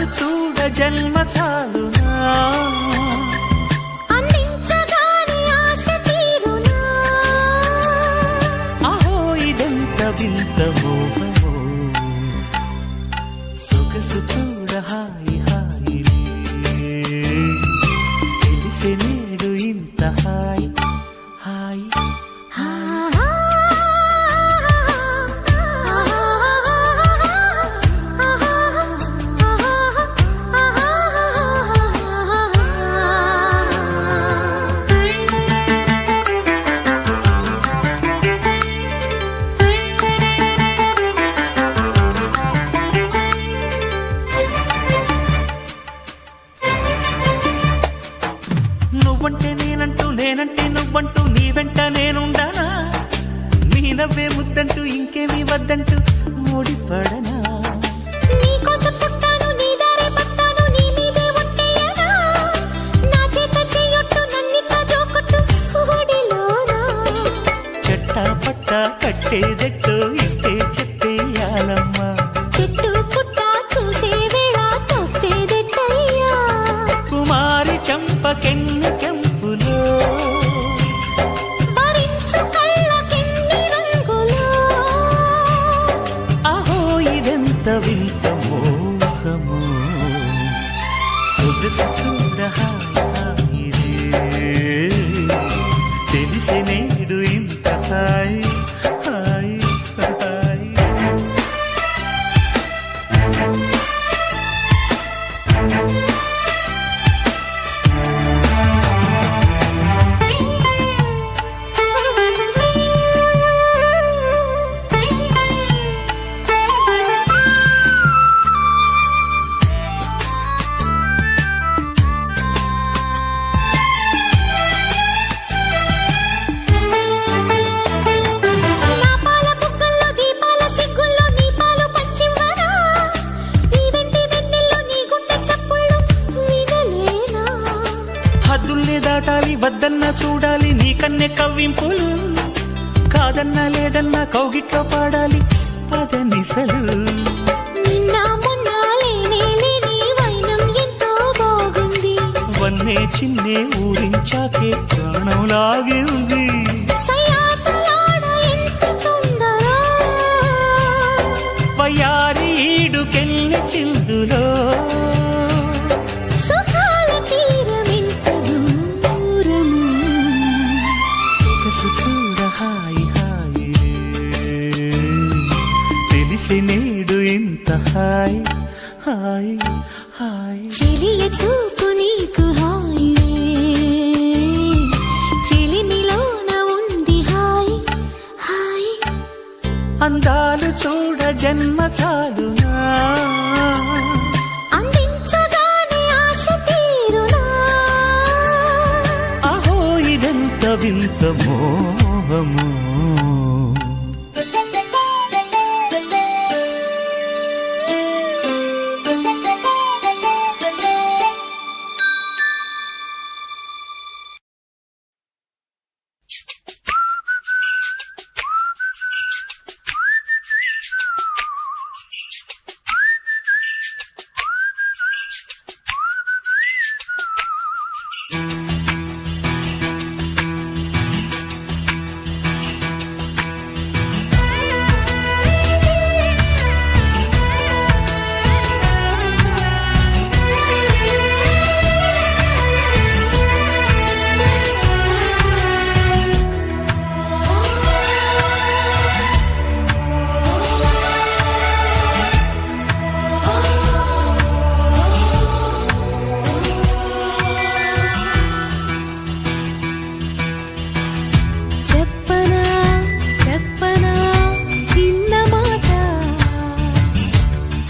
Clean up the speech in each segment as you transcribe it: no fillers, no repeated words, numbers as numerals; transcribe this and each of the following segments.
అందాలు చూడ జన్మ చాలునా అందించగానే ఆశ తీరునా అహో ఇదెంత వింత మోహమో సొగసు చూడ హాయి హాయి తెలిసే నేడు ఇంత హాయి హాయి నువ్వంటే నేనంటూ నేనంటే నువ్వంటూ నీ వెంట నేనుండానా నీ నవ్వే ముద్దంటూ ఇంకేమీ వద్దంటూ ముడిపడనా నీకోసం పుట్టాను నీ దారే పట్టాను నీ మీదే ఒట్టేయనా నా చేత చెయ్యొట్టు నన్నింత జోకొట్టు ఓడిలోనా చెట్టా పట్టా కట్టేదెట్టో ఇట్టే చెప్పేయాలమ్మా చెట్టు పుట్ట చూసే వేళ తొప్పేదెట్టయ్యా కుమారి చంపకెన్ని కెంపులో భరించు కళ్ళకెన్ని రంగులో అహో ఇదెంత వింత మోహమో సొగసు చూడ హాయి హాయి రే తెలిసి నేడు ఇంత హాయి హాయి హాయి నా పాల బుగ్గల్లో దీపాల సిగ్గుల్లో నీ పాలు పంచివ్వనా ఈ వెండి వెన్నెల్లో నీ గుండె చప్పుళ్ళు వినలేనా హద్దుల్ని దాటాలి వద్దన్నా చూడాలి నీ కన్నె కవ్వింపులు కాదన్నా లేదన్నా కౌగిట్లో పాడాలి పదనిసలు నిన్న మొన్న లేనే లేని వైనం ఎంతో బాగుంది వన్నే చిన్నే ఊరించాకే ప్రాణం లాగింది సయాటలాడ ఎంత తొందర వయ్యారి ఈడుకెళ్ళి చిందులో సుఖాల తీరమెంత దూరము సొగసు చూడ హాయి హాయి రే తెలిసి నేడు ఇంత హాయి హాయి హాయి చెలియ చూపు నీకు హాయిలే చెలిమిలోన ఉంది హాయి హాయి అందాలు చూడ జన్మ చాలునా అందించగానే ఆశ తీరునా అహో ఇదెంత వింత మోహము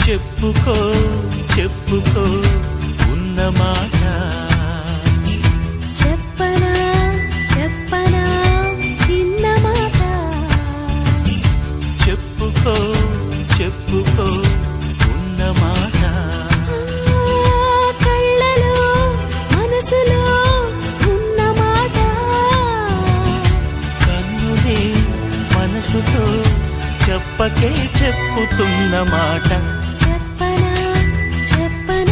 చెప్పుకో చెప్పుకో ఉన్న మాట చెప్పనా చెప్పనా చిన్న మాట చెప్పుకో చెప్పుకో ఉన్న మాట కళ్ళలో మనసులో ఉన్న మాట కన్నులే మనసుతో చెప్పకే చెప్పుతున్న మాట చెప్పనా చెప్పనా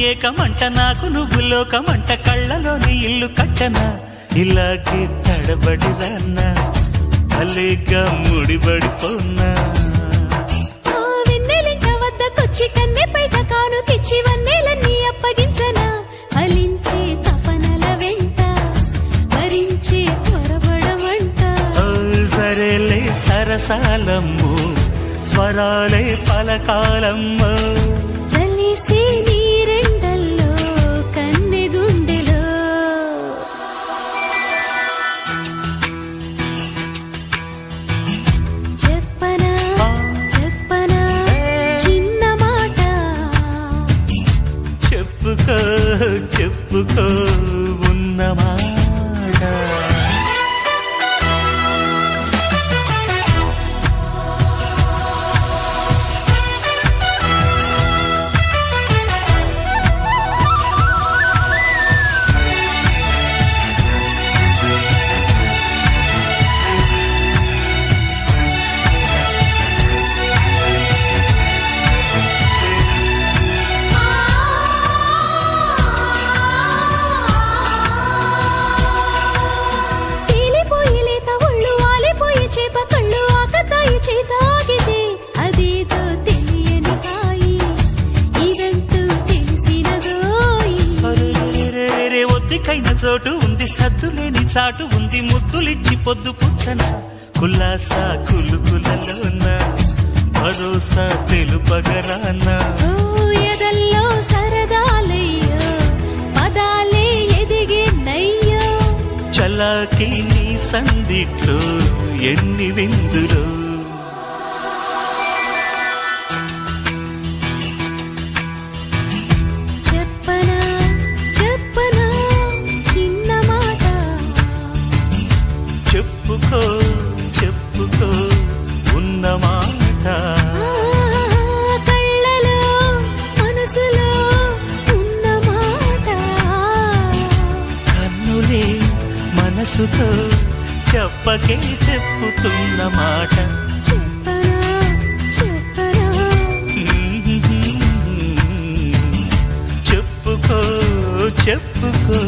ఏకమంట నాకు నువ్వు లోకమంట కళ్ళలోని ఇల్లు కట్టనా ఇలాగే తడబడి రాన్నా అలేగా ముడిబడిపోన్నా వెన్నెలింట వద్దకొచ్చి కన్నె పైట కానుకిచ్చి వన్నెలన్నీ అప్పగించనా ఫలించే తపనల వెంట భరించే త్వరబడమంట సరేలే సరసాలమ్ము స్వరాలే పలకాలమ్ము చలిసే నీరెండల్లో కన్నె గుండెలో చెప్పనా చెప్పనా చిన్న మాట చెప్పుకో చెప్పుకో ఉన్నమాట తేలిపోయి లేత ఒళ్ళు ఆలిపోయి చేప కళ్ళు ఆకతాయి చేత ఆగితే అదేదో తెలియని హాయి ఇదంటూ తెలిసినదోయి రే ఒద్దికైన చోటు ఉంది సద్దులేని చాటు ఉంది ముద్దులిచ్చి పొద్దు పుట్టన కుల్లాసా కులుకులలోన భరోసా తెలుపగరానా ఓ ఎదల్లో సరదాలయ్యో పదాలే ఎదిగే నయ్యో చలాకి నీ సందిట్లో ఎన్ని విందులో చెప్పనా చెప్పనా చిన్న మాట చెప్పుకో చెప్పుకో ఉన్నమాట కళ్ళలో మనసులో ఉన్న మాట కన్నులే మనసుతో చెప్పకే చెప్పుతున్న మాట చెప్పనా చెప్పనా చెప్పుకో చెప్పుకో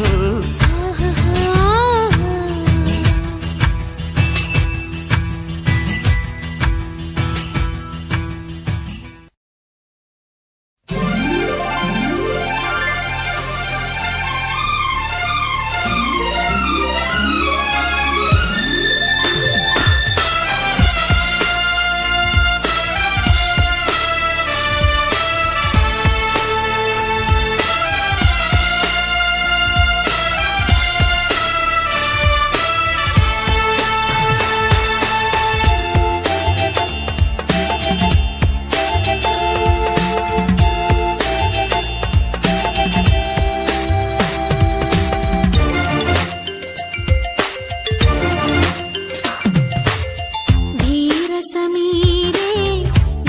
ధీరసమీరే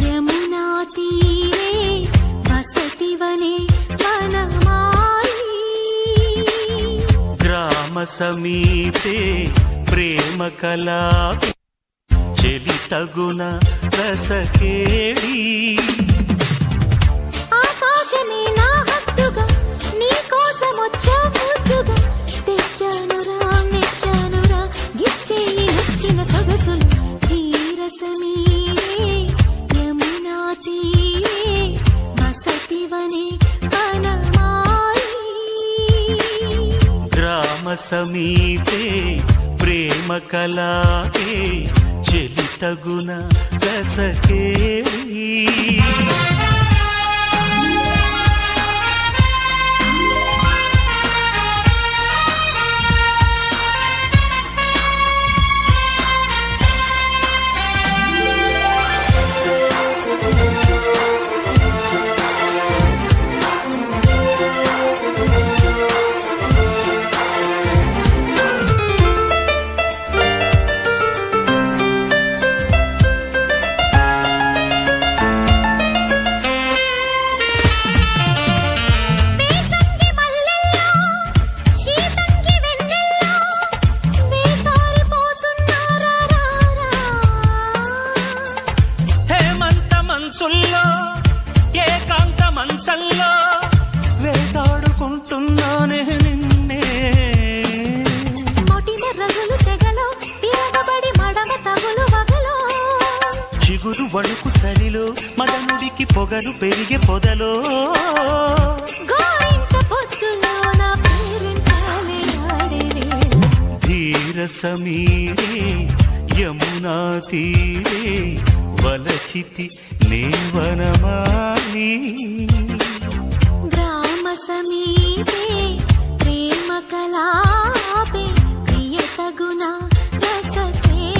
యమునా తీరే వసతివనే వనమాలి గ్రామ సమీపే ప్రేమ కలాపి చెలి తగున రసకేళి ఆకాశమే నా హద్దుగా నీ కోసం వచ్చా ముద్దుగా తెచ్చానురా మెచ్చానురా గిచ్చేయి నచ్చిన సొగసులు ధీరసమీరే యమునా తీరే వసతివనే వనమాలి గ్రామ సమీపే ప్రేమ కలాపే చెలి తగున రసకేళి చిగురు వణుకు చలిలో మదనుడికి పొగలు పెరిగే పొదలో గోరింట పొద్దులో నా పేరింటాలే ఆడే వేళ ధీర సమీరే యమునా తీరే వలచితి నేవనమాలి గ్రామ సమీపే ప్రేమ కలాపే ప్రియతగుణ రసకేలి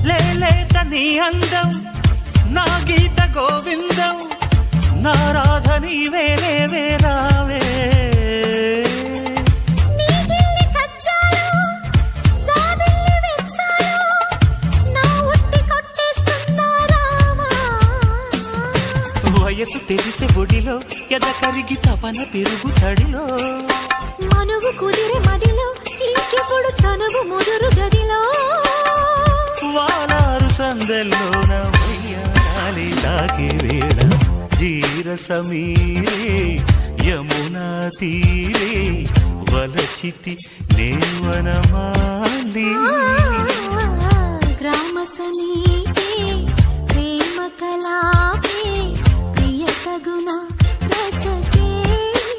లేలేత నీ అందం నా గీత గోవిందం నా రాధ నీవే లేవే రావే నీగిల్లి కచ్చాలు జాబిల్లి వెచ్చాలు నా ఉట్టి కొట్టేస్తున్నా రామా వయసు తెలిసే ఒడిలో ఎద కరిగి తపన పెరుగు తడిలో మనువు కుదిరే మదిలో ఇంకెప్పుడు చనువు ముదురు గదిలో వాలారు సందెల్లోన వయ్యాలి తాకే వేళ ధీర సమీరే యమునా తీరే వలచితి నేవనమాలి గ్రామ సమీపే ప్రేమ కలాపే ప్రియతగుణ రసకేలి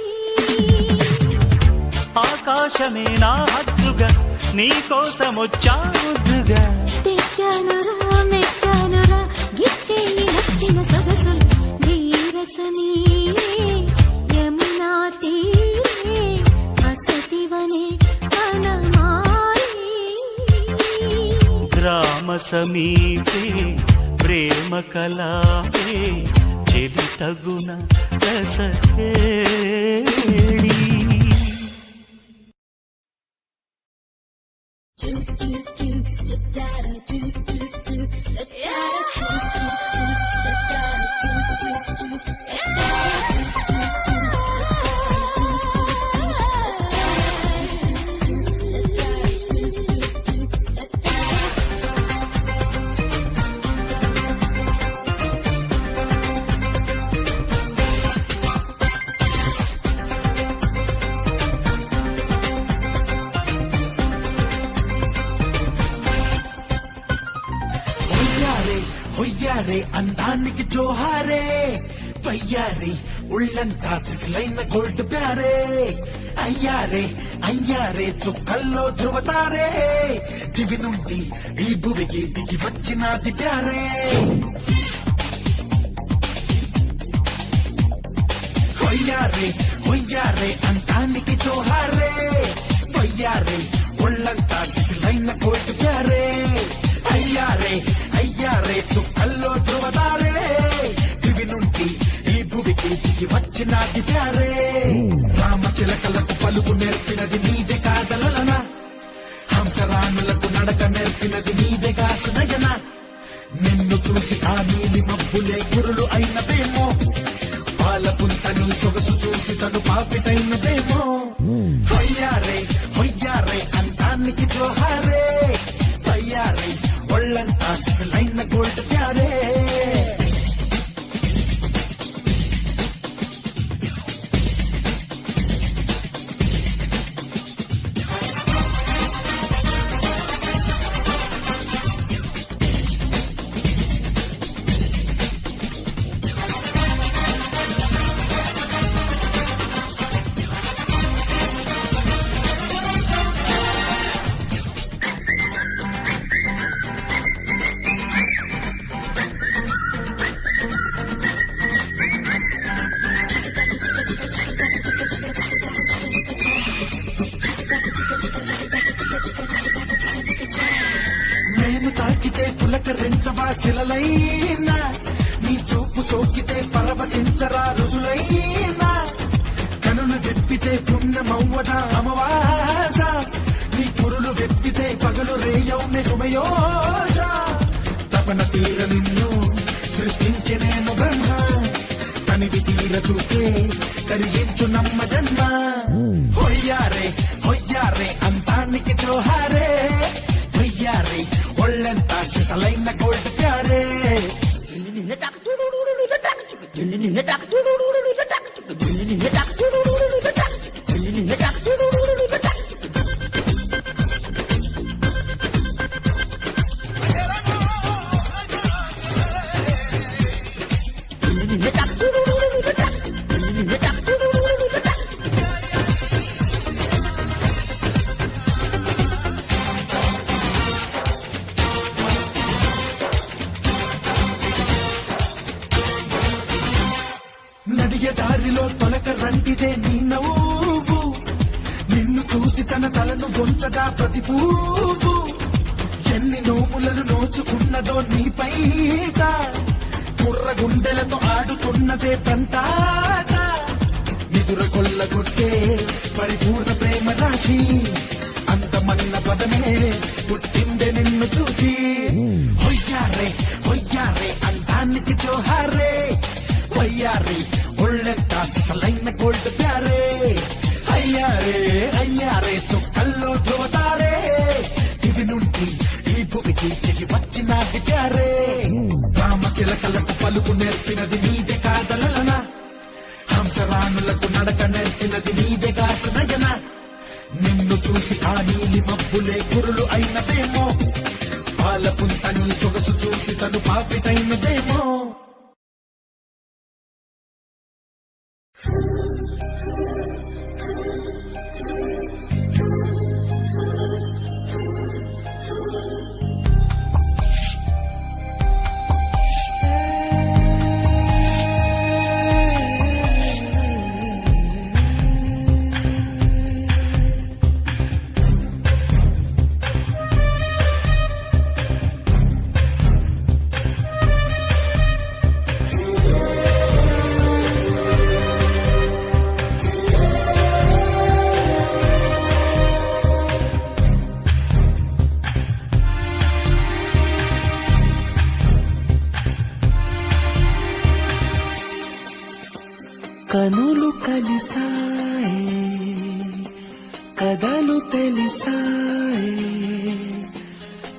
ఆకాశమే నా హద్దుగా నీ కోసమొచ్చా ముద్దుగా తెచ్చానురా మెచ్చానురా గిచ్చేయి నచ్చిన సొగసులు ధీర సమీరే యమునా తీరే వసతివనే వనమాలి గ్రామ సమీపే ప్రేమ కలాపే చెలి తగున రసకేళి హొయ్యారే అందానికి జోహారే వయ్యారే ఉళ్ళంతా సిసిలైన గోల్డ్ ప్యారే అయ్యారే చుక్కల్లో ధృవతారే దివి నుండి ఈ భువికి దిగి వచ్చినది ప్యారే హొయ్యారే అందానికి జోహారే వయ్యారే ఉళ్ళంతా సిసిలైన గోల్డ్ ప్యారే అయ్యారే చుక్కల్లో ధృవతారే దివి నుండి ఈ భువికి దిగి వచ్చినది ప్యారే రామచిలకలకు పలుకు నేర్పినది నీదే కాదలనా హంసరాణులకు నడక నేర్పినది నీదే కాసునయన నిన్ను చూసి ఆ నీలి మబ్బులే గురులు అయినదేమో పాలపుంత నీ సొగసు చూసి తను పాపిటైనదేమో హొయ్యారే అందానికి జోహారే వయ్యారే ఒళ్ళంతా సిసలైన గోల్డ్ ప్యారే పులకరించవా శిలలైనా నీ చూపు సోకితే పరవశించరా రుజులైనా కనులు చెప్పితే పుణ్యమవ్వదా అమవాస సమయోజ తపన తీర నిన్ను సృష్టించి నేను బ్రహ్మ తనివి తీర చూస్తే కరిగించు నమ్మ జన్మ హొయ్యారే అంతానికి జోహారే వయ్యారే ఒళ్ళంత సిసలైన గోల్డ్ ప్యారే నడియ దారిలో తొలక రంటిదే నీ నవ్వు నిన్ను చూసి తన తలను గొంచగా ప్రతి పువ్వు ఎన్ని నోములను నోచుకున్నదో నీ పైట కుర్ర గుండెలతో ఆడుతున్నదే పంతాట నిదుర కొల్ల కొట్టే పరిపూర్ణ ప్రేమ రాశి అంతమన్న పదమే పుట్టిందే నిన్ను చూసి హొయ్యారే అంతానికి జోహారే వయ్యారే ఒళ్ళెంత సిసలైన గోల్డ్ ప్యారే అయ్యారే చుక్కల్లో ధ్రువతారే ఇవి నుండి ఈ భూమికి చెగి వచ్చిన ప్యారే రామచిలకలకు పలుకు నేర్పినది నీదే కాదలన హంసరాణులకు నడక నేర్పినది నీదే కాసనయన నిన్ను చూసి ఆ నీలి మబ్బులే కురులు అయినదేమో పాలపుంత నీ సొగసు చూసి తను పాపిటైనదేమో కనులు కలిసాయి కథలు తెలిసాయి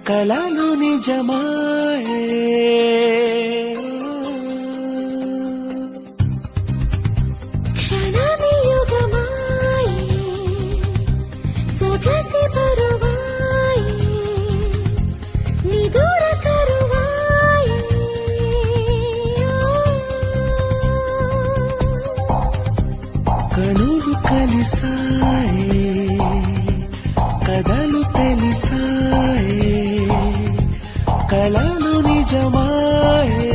కలలు నిజమాయే క్షణమి యుగమాయే సొగసి బరువాయే నిదుర కరువాయే కనులు కలిసాయి కథలు తెలిసాయి కలలు నిజమాయే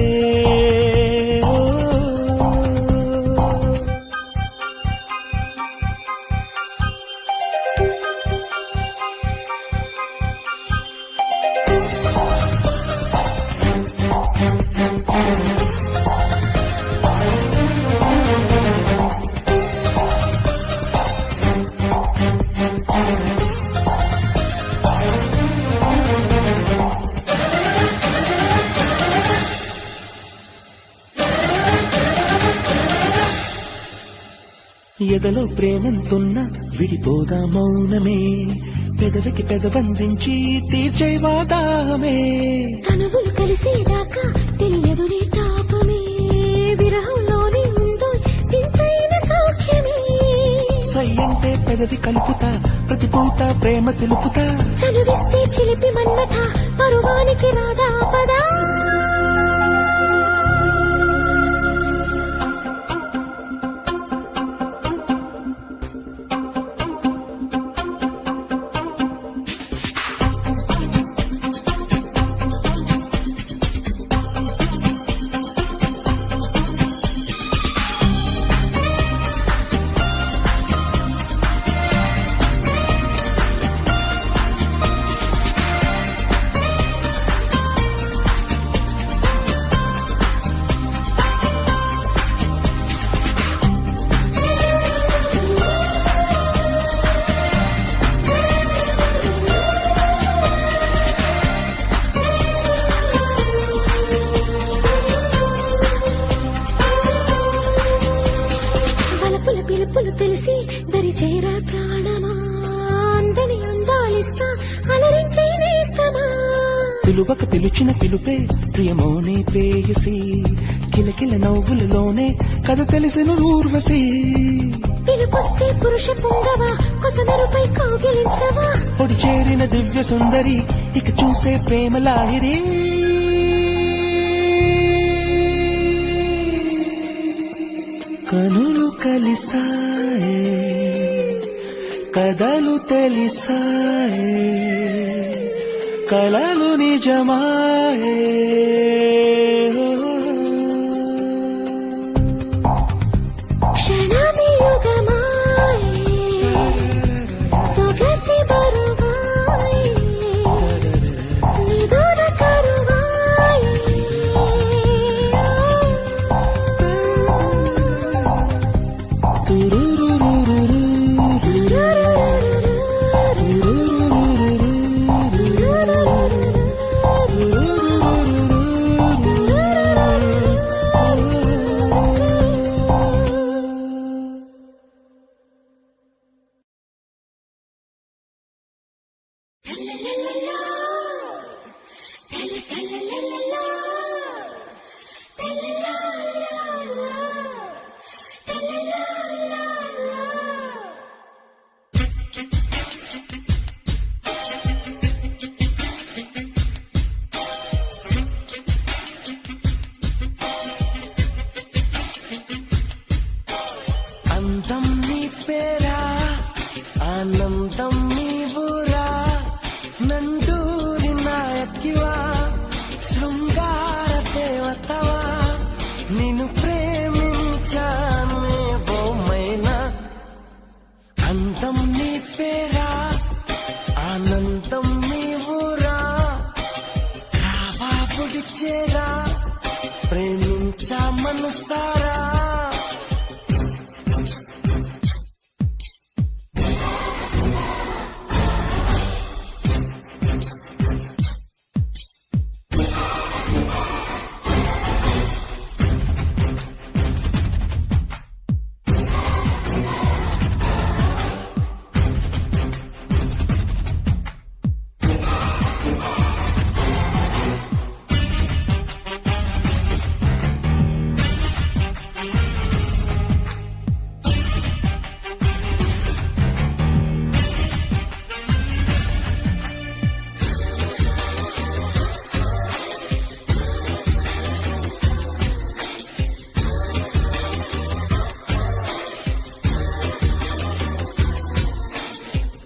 ఎదలో ప్రేమంతున్నా విడిపోదా మౌనమే పెదవికి పెదబందించి తీర్చే వాదామే తనవులు కలిసేదాకా తెలియదు నీ తాపమే విరహంలోనే ఉందో వింతైన సౌఖ్యమే సయ్యంటే పెదవి కలుపుతా ప్రతి పూత ప్రేమ తెలుపుతా చనువిస్తే చిలిపి మన్నత పరువానికి రాదా పదా వలపుల పిలుపులు తెలిసి దరి చేరా ప్రాణమా అందని అందాలిస్తా అలరించే నేస్తమా పిలువక పిలిచిన పిలుపే ప్రియమోనే ప్రేయసి కిలకిల నవ్వులలోనే కథ తెలిసిన ఊర్వశి పిలుపొస్తే పురుష పుంగవా కొసమెరుపై కౌగిలించవా పొడి చేరిన దివ్య సుందరి ఇక చూసే ప్రేమ లాహిరి కనులు కలిసాయే కథలు తెలిసాయే కలలు నిజమాయే క్షణమి యుగమాయే సొగసి బరువాయే నిదుర కరువాయే అందం నీ పేరా ఆనందం నీవురా నండూరి నాయకివా శృంగార దేవతవా నిన్ను ప్రేమించానే బొమ్మైనా అందం నీ పేరా ఆనందం నీవురా రావా పుడిచేరా ప్రేమించా మనసారా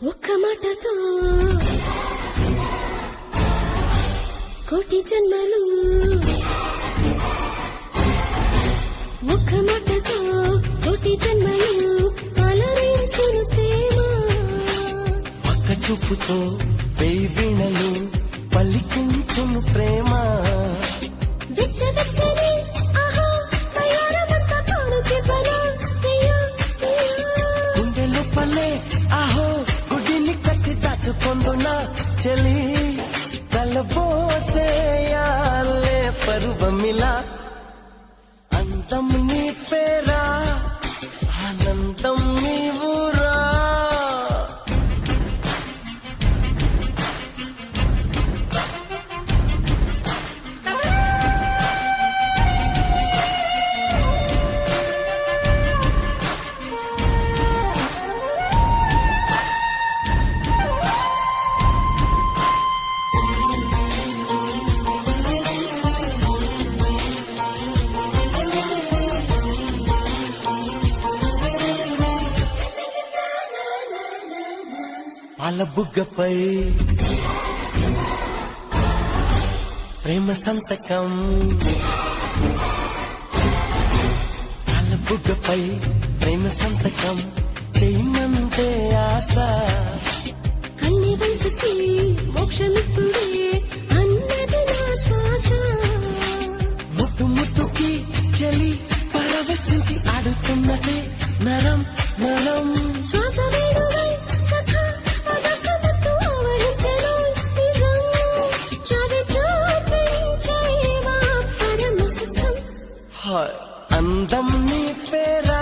ఒక్క మాటతో కోటి జన్మలు ఒక్క మాటతో కోటి జన్మలు అలరించును ప్రేమ ఒక్క చూపుతో వెయ్యి వీణలు పలికించును ప్రేమ వెచ్చని ఆహా తయారమంతా కానుకే బలా ప్రియా గుండె లోపలే ఆహో గుడిని కట్టి దాచుకొందునా చెలి కలబోసేయాలే పరువమిలా అందం నీ పేరా ఆనందం నీవురా పాల బుగ్గపై ప్రేమ సంతకం పాల బుగ్గపై ప్రేమ సంతకం చేయమంతే ఆశ కన్ని వయసుకి మోక్షమిప్పుడే అన్నది నా శ్వాస ముద్దు ముద్దుకి చలి పరవశించి ఆడుతున్నదే నరం నరం శ్వాస వేడువై సఖా అదక ముత్తు ఆవరించెను నిజం చావెతో పెంచేవా పరమ సుఖం అందం నీ పేరా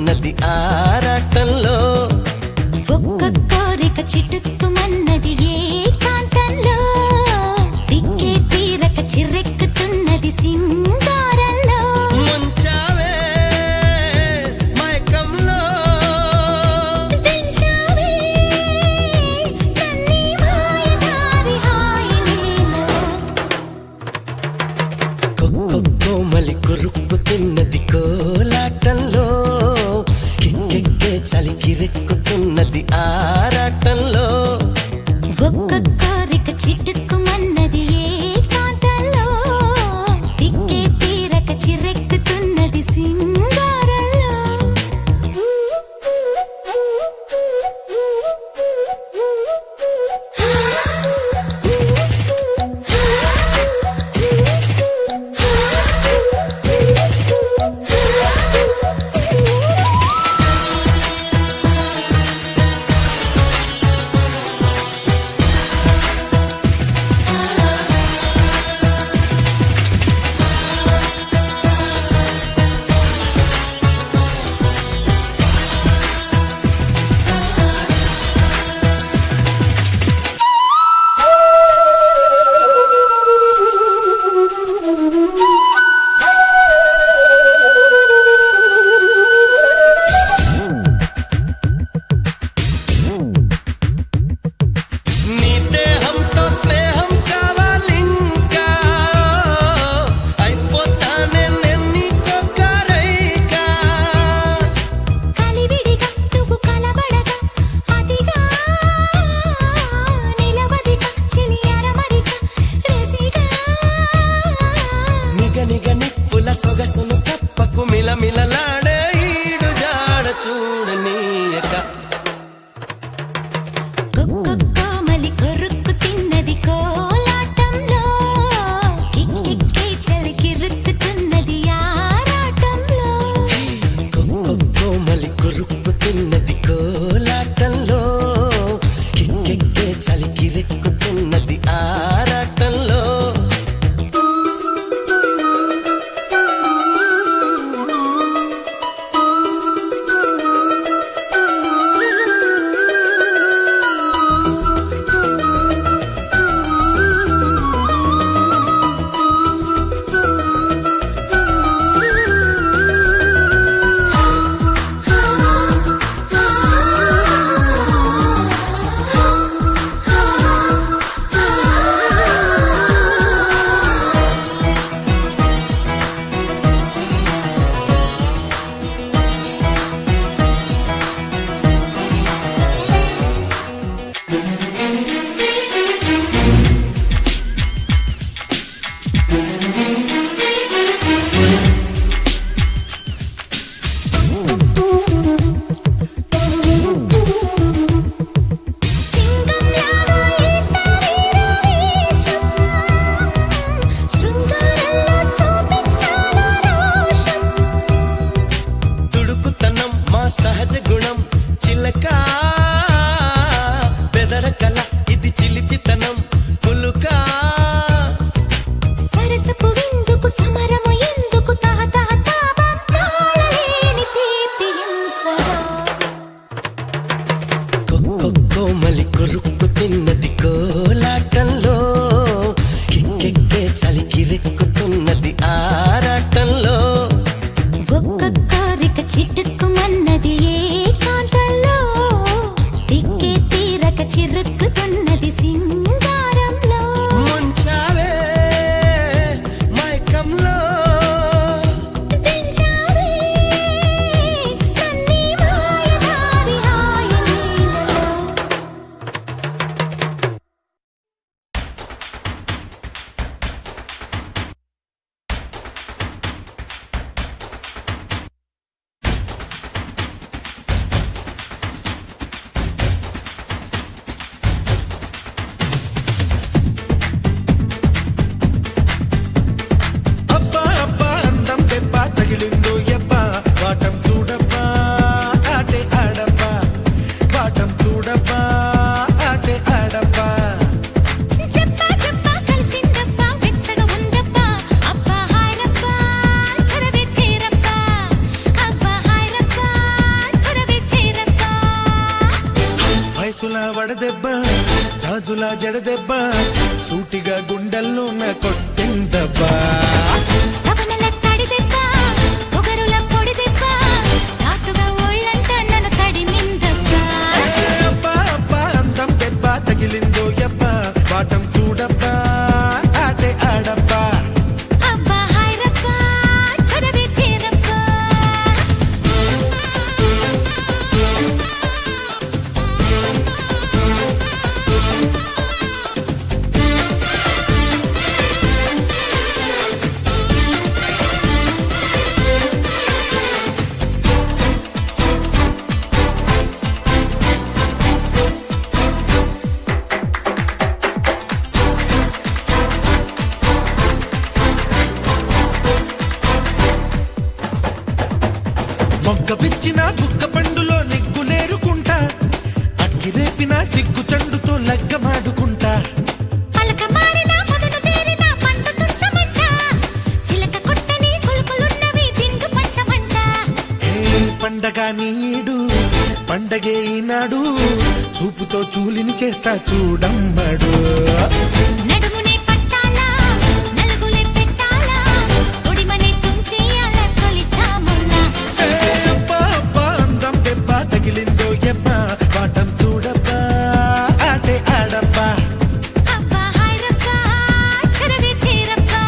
చిరుక్కుతున్నది ఆరాటంలో ఒక్క కోరిక చిటుక్కుమన్నది ఏ కాంతంలో దిక్కే తీరక చిర్రెక్కుతున్నది సింగారంలో ముంచావే మైకంలో దించావే నన్నీ మాయదారి హాయిలేలలో కోమలి కొరుక్కుతున్నది కోలాటంలో కిక్కెక్కే చలికి రెక్కుతున్నది ఆరాటంలో ఒక్క కోరిక చిటుక్కుమన్నది ఏ కాంతంలో దిక్కే తీరక చిర్రెక్కుతున్నది సింగారంలో నీ దేహంతో స్నేహం కావాలింకా అయిపోతానే నెన్నికొక్కరైకా కలివిడిగా నువ్వు కలబడగా అదిగా నిలవదిగా చిలి అరమరిక రసిగా నిగ నిప్పుల సొగసును కప్పకు మిలమిలలాడే ఈడు జాడ చూడనీయక కోమలి కొరుక్కు తిన్నది కోలాటంలో కిక్కెక్కే చలికి రుక్కుతున్నది ఆరాటంలో కోమలి కొరుక్కుతున్నది కోలాటంలో కిక్కెక్కే చలికి రెక్కుతున్నది ఆరాటంలో సింగంలాగా ఈతరీరవేషం శృంగారంలో చూపించాలా రోషం తుడుకుతనం మా సహజ గుణం చిలక బెదరకల ఇది చిలిపితనం పులుకా సరసపు విందుకు సమరము ఎందుకు తాహతాహ తాపం తాళలేని తీపి హింసగా కోమలి కొరుక్కుతున్నది కోలాటంలో కిక్కెక్కే చలికి రెక్కుతున్నది ఆరాటంలో ఒక్క కోరిక చిటుక్కుమన్నది ఏ కాంతంలో దిక్కే తీరక చిరుక్కుతున్నది సింగారంలో ముంచావే మైకంలో దించావే నన్నీ మాయదారి హాయిలేలలో వడదెబ్బ జాజులా జడదెబ్బ సూటిగా గుండెల్లో నా కొట్టిందబ్బా తపనల తడి దెబ్బ పొగరుల పొడి దెబ్బ చాటుగా ఒళ్ళంతా నన్ను తడిమిందబ్బా అబ్బా అబ్బా అందం దెబ్బ తగిలిందో యబ్బా వాటం చూడబ్బా ఆటే ఆడబ్బా అబ్బా హాయ్ రబ్బా చొరవే చేరబ్బా మొగ్గ విచ్చిన బుక్క పండులో నిగ్గులేరుకుంటా అగ్గి రేపిన సిగ్గు చండుతో లగ్గమాడుకుంటా పలక మారిన పొదను తేరిన పంట తుచ్చమంట చిలక కొట్టని కొలుకులున్నవి జింగు పంచమంట ఏ పండగ నీడు పండగే ఈనాడు చూపుతో చూలిని చేస్తా చూడమ్మడు నడుమునే పట్టాలా నలుగులే పెట్టాలా తొడిమనే తుంచేయాల తొలి తాముల్లా ఏ అబ్బా అబ్బా అందం దెబ్బ తగిలిందో యబ్బా వాటం చూడబ్బా ఆటే ఆడబ్బా అబ్బా హాయ్ రబ్బా చొరవే చేరబ్బా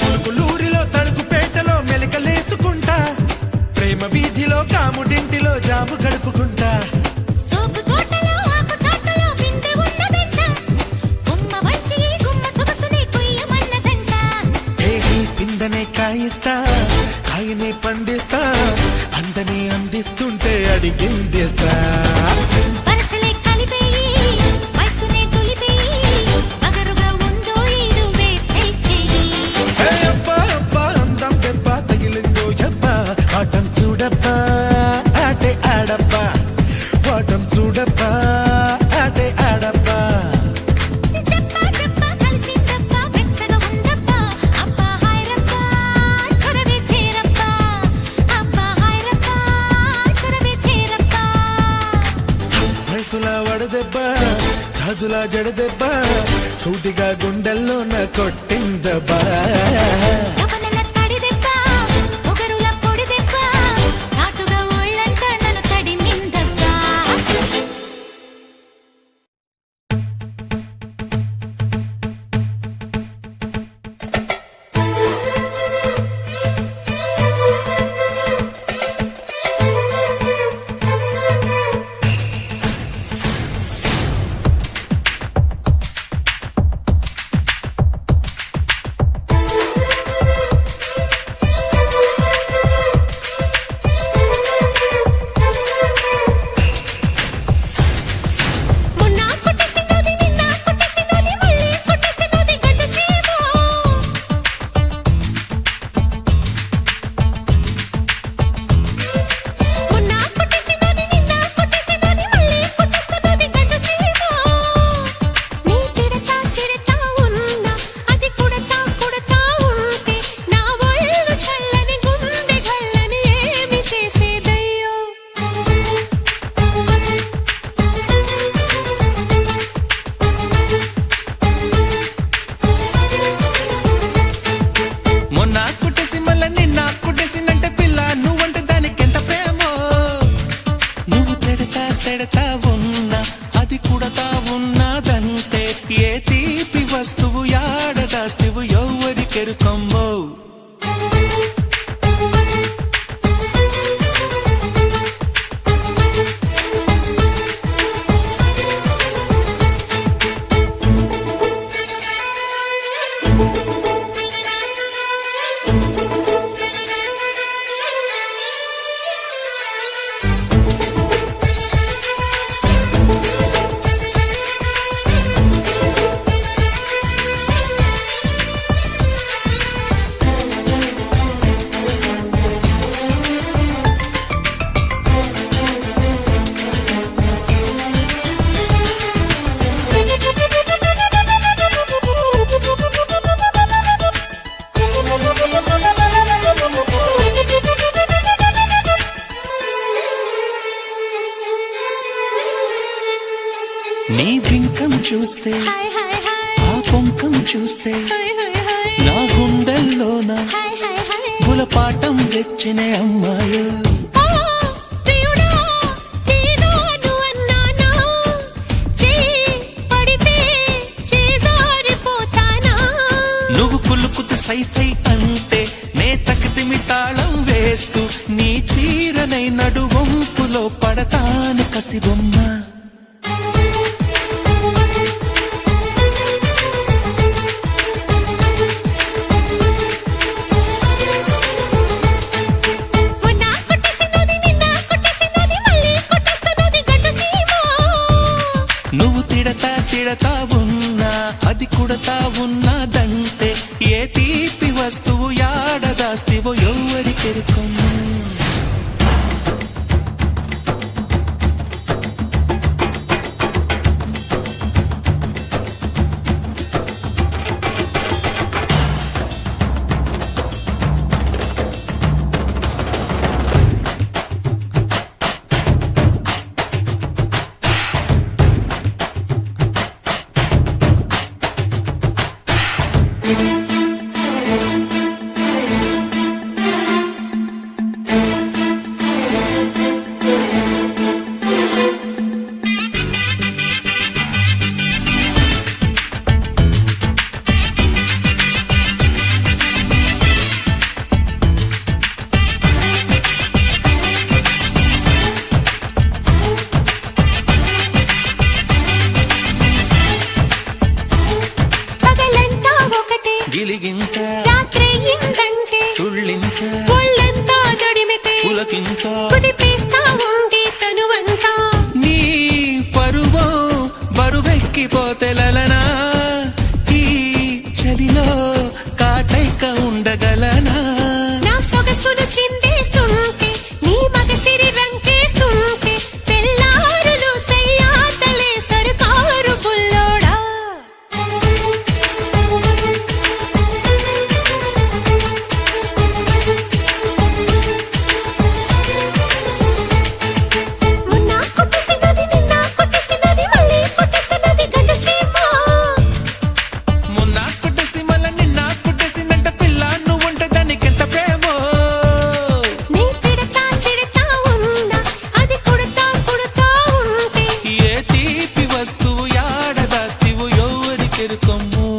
పులుకులూరిలో తణుకుపేటలో మెలికలేసుకుంటా ప్రేమ వీధిలో కాముడింటిలో జాము గడుపుకుంటా సోపు తోటలో ఆకు చాటలో బిందె ఉన్నదంట గుమ్మ వంచి గుమ్మ సొగసుని కొయ్యమన్నదంట ఏహి పిందనే కాయిస్తా కాయనే పండిస్తా అందనే అందిస్తుంటే అడిగిందిస్తా వరసలే కలిపేయి వయసునే తులిపేయి అగరుగా ఉందో ఈడు వేసే చెయ్యి ఏ అబ్బా అబ్బా అందం దెబ్బ తగిలిందో యబ్బా వాటం చూడబ్బా ఆటే ఆడబ్బా వాటం చూడబ్బా ఆటే ఆడబ్బా చెప్పా చెప్పా కలిసిందబ్బా వెచ్చగా ఉందబ్బా అబ్బా హాయ్ రబ్బా చొరవే చేరబ్బా అబ్బా హాయ్ రబ్బా చొరవే చేరబ్బా వయసులా వడదెబ్బ జాజులా జడదెబ్బ సూటిగా గుండెల్లో నా కొట్టిందబ్బా తపనల తడి దెబ్బ పొగరుల పొడి దెబ్బ చాటుగా ఒళ్ళంతా నన్ను తడిమిందబ్బా వస్తువు యాడ దాస్తివు ఎవ్వరికెరుకమ్మో ముఖం చూస్తే నా గుండెల్లోన గులపాటం తెచ్చినే అమ్మాయి. నువ్వు కులుకుతు సై సై అంటే నే తకితిమి తాళం వేస్తూ నీ చీరనై నడువంపులో పడతాను కసిబొమ్మ. నువ్వు తిడతా ఉన్నా అది కుడతా ఉన్నదంటే ఏ తీపి వస్తువు యాడదాస్తివో ఎవరికెరుకొమ్ము. గిలిగింత రాత్రి ఇందంటే తుళ్ళింత ఒళ్ళంతా జడిమితే పులకింత కుదిపేస్తా ఉండి తనువంతా నీ పరువో బరువెక్కిపోతే లలనా ఈ చలిలో కాటైక ఉండగలనా. నా సొగసును చిందేస్తుంటే నీ మగసిరి రంకేస్తుంటే తెల్లారులు సయ్యాటలే సరుకారు పుల్లోడా. మొన్న కొట్టేసినది నిన్న కొట్టేసినది మళ్ళీ కొట్టేసినది గండు చీమ. మొన్న కొట్టేసి మళ్ళా నిన్న కొట్టేసిందంట పిల్ల నువ్వుంటే దానికెంత ప్రేమో. నీ తిడతా ఉన్నా అది కుడతా ఉంటే ఏ తీపి వస్తువు యాడదాస్తివు ఎవరికెరుకొమ్ము.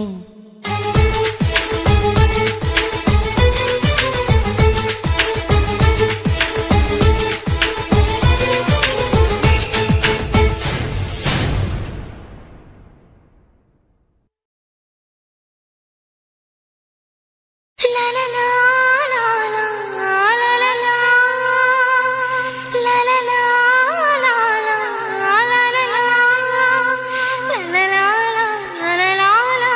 La la la la la la la la la la la la la la la la.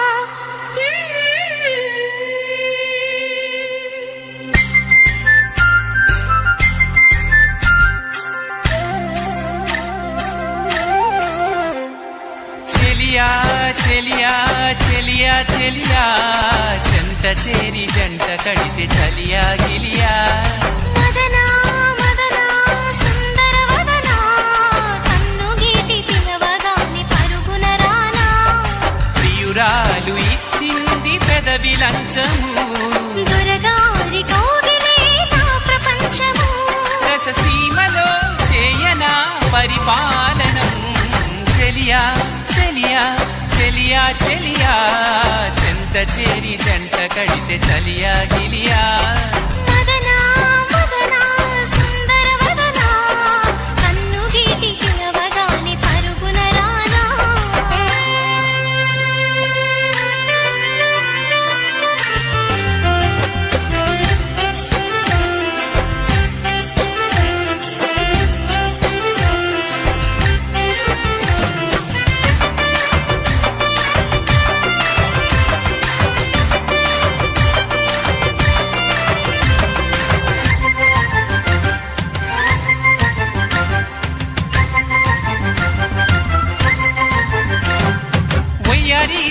చెలియా చెలియా చెలియా చెలియా జంట చేరి జంట కడితే చలియా గిలియా. మదనా మదనా సుందర వదనా కన్ను గీటి పిలవగాని పరుగున రానా. ప్రియురాలు ఇచ్చింది పెదవి లంచము దొరగారి కౌగిలే నా ప్రపంచము. రససీమలో చేయనా పరిపాలనం. చెలియా చెలియా చెలియా చెలియా జంట చేరి జంట కడితే చలియా గిలియా. మదనా మదనా సుందర వదనా కన్ను గీటి పిలవగాని పరుగున రానా.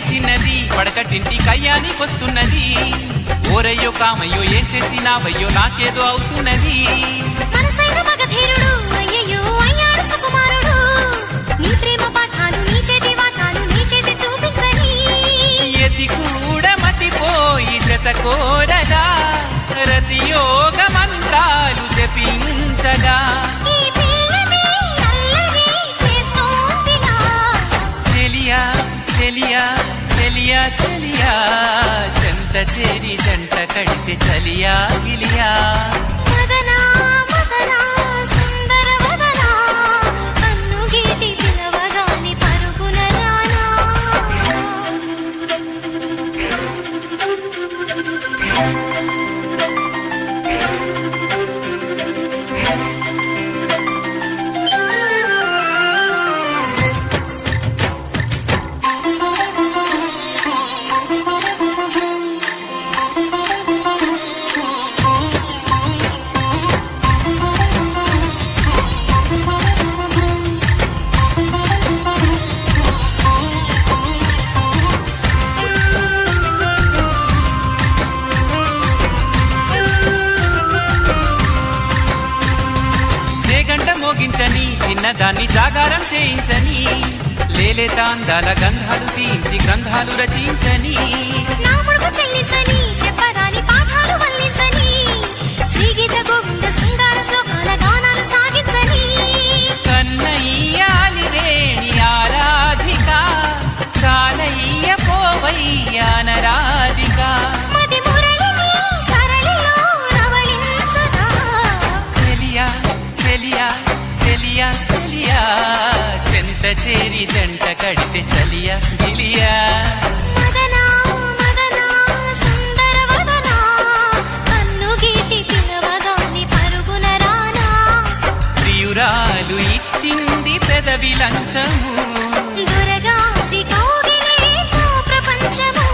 చిన్నది పడకటింటి కయ్యానికొస్తున్నది. ఓరయ్యో కామయ్యో ఏం చేసినావయ్యో నాకేదో అవుతున్నది. మనసైన మగధీరుడు అయ్యయ్యో అయ్యాడు సుకుమారుడు. నీ ప్రేమ పాఠాలు నీ చేతి వాటాలు నీ చేసి చూపించని యతి కూడా మతిపోయి జత కోరగా రతియోగ మంత్రాలు జపించగా ఈ పిల్లనే అల్లరి చేస్తోందిగా. చెలియా చెలియా చెలియా చెలియా జంట చేరి జంట కడితే చలియా గిలియా మదనా మదనా సుందర వదనా కన్ను గీటి పిలవగాని పరుగున రానా. గంట మోగించని చిన్నదాన్ని జాగారం చేయించని లేలేత అందాల గంధాలు తీయించి గ్రంథాలు రచించని నా ముడుపు చెల్లించని చెప్పరాని పాఠాలు వల్లించని శ్రీగీత గోవింద శృంగార శ్లోకాల గానాలు సాగించని కన్నయ్యాలి రేణి ఆరాధిక కాలయ్య పోవయ్యానరాధిక మది మురళిని సరళిలో రవళించగా. చెలియా చెలియా చెలియా చెలియా చెంత చేరి జంట కడితే చలియా గిలియా మదనా మదనా సుందర వదనా కన్ను గీటి పిలవగాని పరుగున రానా. ప్రియురాలు ఇచ్చింది పెదవి లంచము దురగాది కౌగిలితో ప్రపంచము.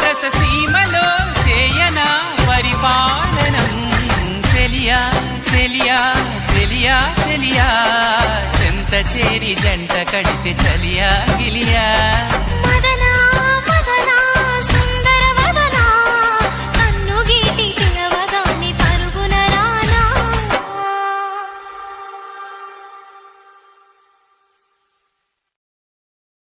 రససీమలో చేయనా పరిపాలనం చెలియా చెలియా చెలియా చెలియా చెంత చేరి జంట కడితే చలియా గిలియా